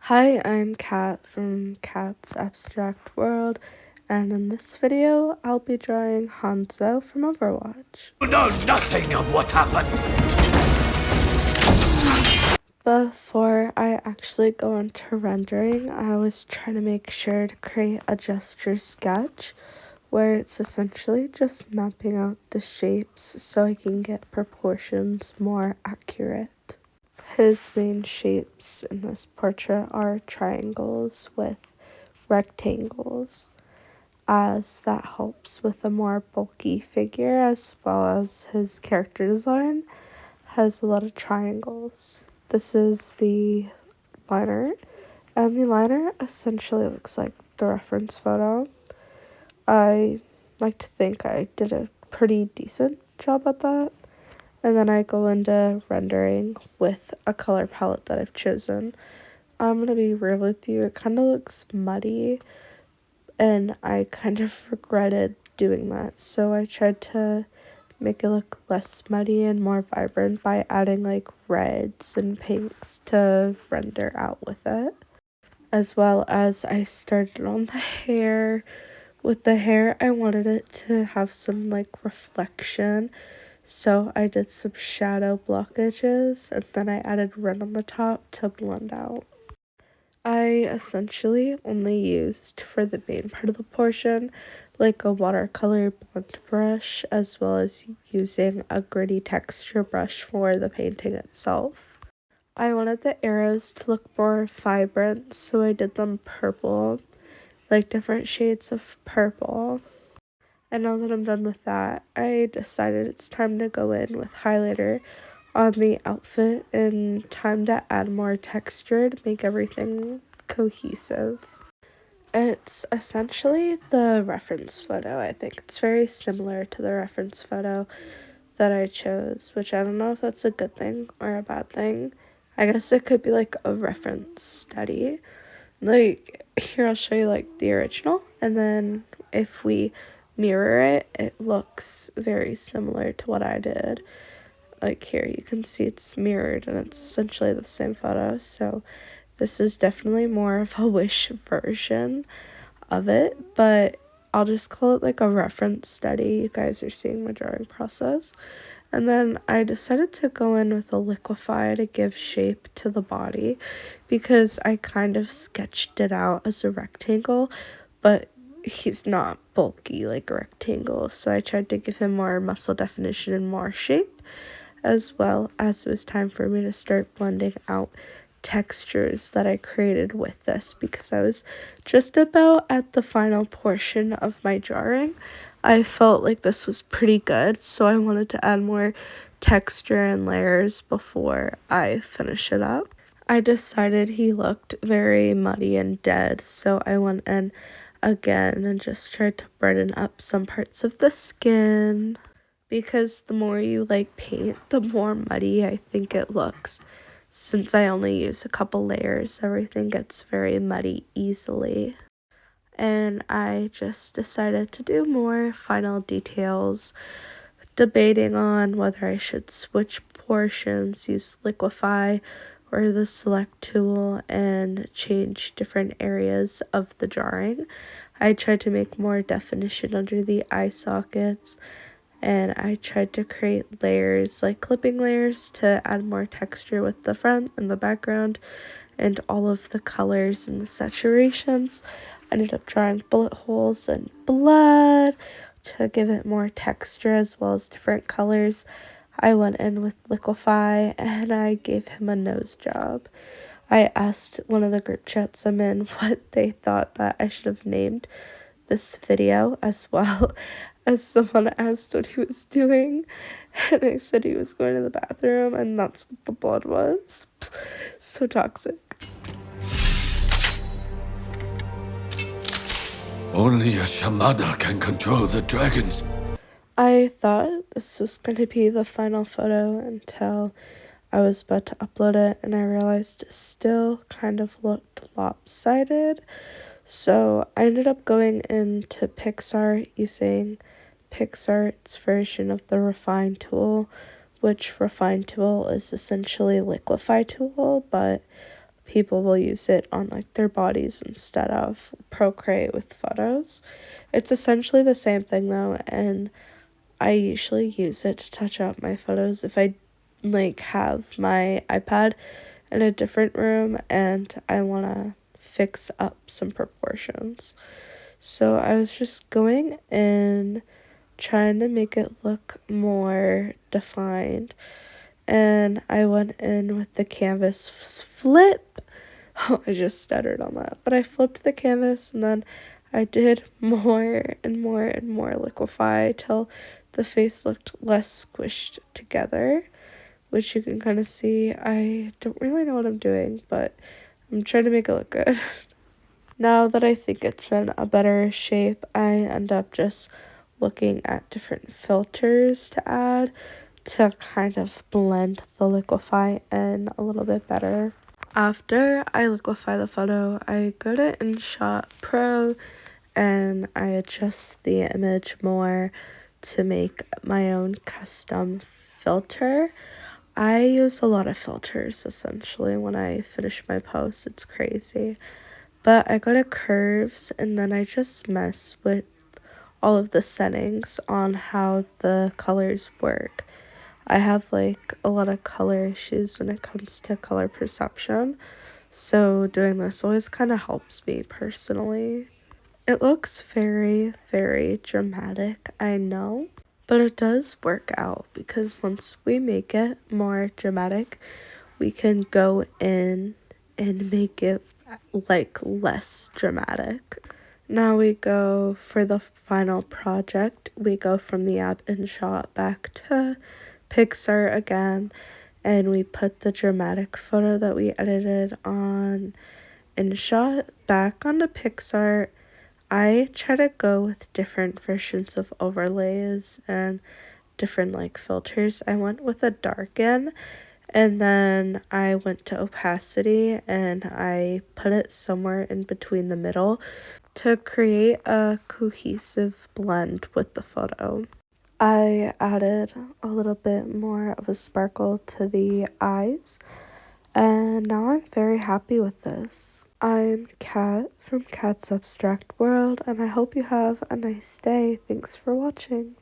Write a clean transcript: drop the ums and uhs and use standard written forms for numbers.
Hi, I'm Kat from Kat's Abstract World, and in this video, I'll be drawing Hanzo from Overwatch. You know nothing of what happened! Before I actually go into rendering, I was trying to make sure to create a gesture sketch where it's essentially just mapping out the shapes so I can get proportions more accurate. His main shapes in this portrait are triangles with rectangles, as that helps with a more bulky figure, as well as his character design has a lot of triangles. This is the liner, and the liner essentially looks like the reference photo. I like to think I did a pretty decent job at that. And then I go into rendering with a color palette that I've chosen. I'm gonna be real with you, it kind of looks muddy, and I kind of regretted doing that. So I tried to make it look less muddy and more vibrant by adding like reds and pinks to render out with it. As well as I started on the hair. With the hair, I wanted it to have some like reflection. So I did some shadow blockages and then I added red on the top to blend out. I essentially only used for the main part of the portion like a watercolor blunt brush, as well as using a gritty texture brush for the painting itself. I wanted the arrows to look more vibrant, so I did them purple, like different shades of purple. And now that I'm done with that, I decided it's time to go in with highlighter on the outfit and time to add more texture to make everything cohesive. It's essentially the reference photo. I think it's very similar to the reference photo that I chose, which I don't know if that's a good thing or a bad thing. I guess it could be like a reference study. Like, here I'll show you like the original, and then if we mirror it, it looks very similar to what I did. Like here you can see it's mirrored and it's essentially the same photo, so this is definitely more of a wish version of it, but I'll just call it like a reference study. You guys are seeing my drawing process. And then I decided to go in with a liquify to give shape to the body because I kind of sketched it out as a rectangle, but he's not bulky like a rectangle, so I tried to give him more muscle definition and more shape, as well as it was time for me to start blending out textures that I created with this because I was just about at the final portion of my drawing. I felt like this was pretty good, so I wanted to add more texture and layers before I finish it up. I decided he looked very muddy and dead, so I went in again and just tried to brighten up some parts of the skin, because the more you like paint, the more muddy I think it looks. Since I only use a couple layers, everything gets very muddy easily. And I just decided to do more final details, debating on whether I should switch portions, use liquify or the select tool, and change different areas of the drawing. I tried to make more definition under the eye sockets, and I tried to create layers, like clipping layers, to add more texture with the front and the background and all of the colors and the saturations. I ended up drawing bullet holes and blood to give it more texture as well as different colors. I went in with liquify and I gave him a nose job. I asked one of the group chats I'm in what they thought that I should have named this video, as well as someone asked what he was doing, and I said he was going to the bathroom, and that's what the blood was. So toxic. Only a Shamada can control the dragons. I thought this was going to be the final photo until I was about to upload it, and I realized it still kind of looked lopsided. So I ended up going into PixArt using PixArt's version of the Refine tool, which Refine tool is essentially Liquify tool, but people will use it on like their bodies instead of Procreate with photos. It's essentially the same thing though, and I usually use it to touch up my photos if I like have my iPad in a different room and I want to fix up some proportions. So I was just going in trying to make it look more defined, and I went in with the canvas flip. Oh, I just stuttered on that. But I flipped the canvas and then I did more and more and more liquefy till the face looked less squished together, which you can kind of see. I don't really know what I'm doing, but I'm trying to make it look good. Now that I think it's in a better shape, I end up just looking at different filters to add to kind of blend the liquefy in a little bit better. After I liquefy the photo, I go to InShot Pro and I adjust the image more to make my own custom filter. I use a lot of filters essentially when I finish my post. It's crazy. But I go to curves and then I just mess with all of the settings on how the colors work. I have like a lot of color issues when it comes to color perception, so doing this always kind of helps me personally. It looks very, very dramatic, I know, but it does work out because once we make it more dramatic, we can go in and make it like less dramatic. Now we go for the final project. We go from the app InShot back to Pixar again, and we put the dramatic photo that we edited on InShot back onto Pixar. I try to go with different versions of overlays and different like filters. I went with a darken, and then I went to opacity and I put it somewhere in between the middle to create a cohesive blend with the photo. I added a little bit more of a sparkle to the eyes, and now I'm very happy with this. I'm Kat from Kat's Abstract World, and I hope you have a nice day. Thanks for watching.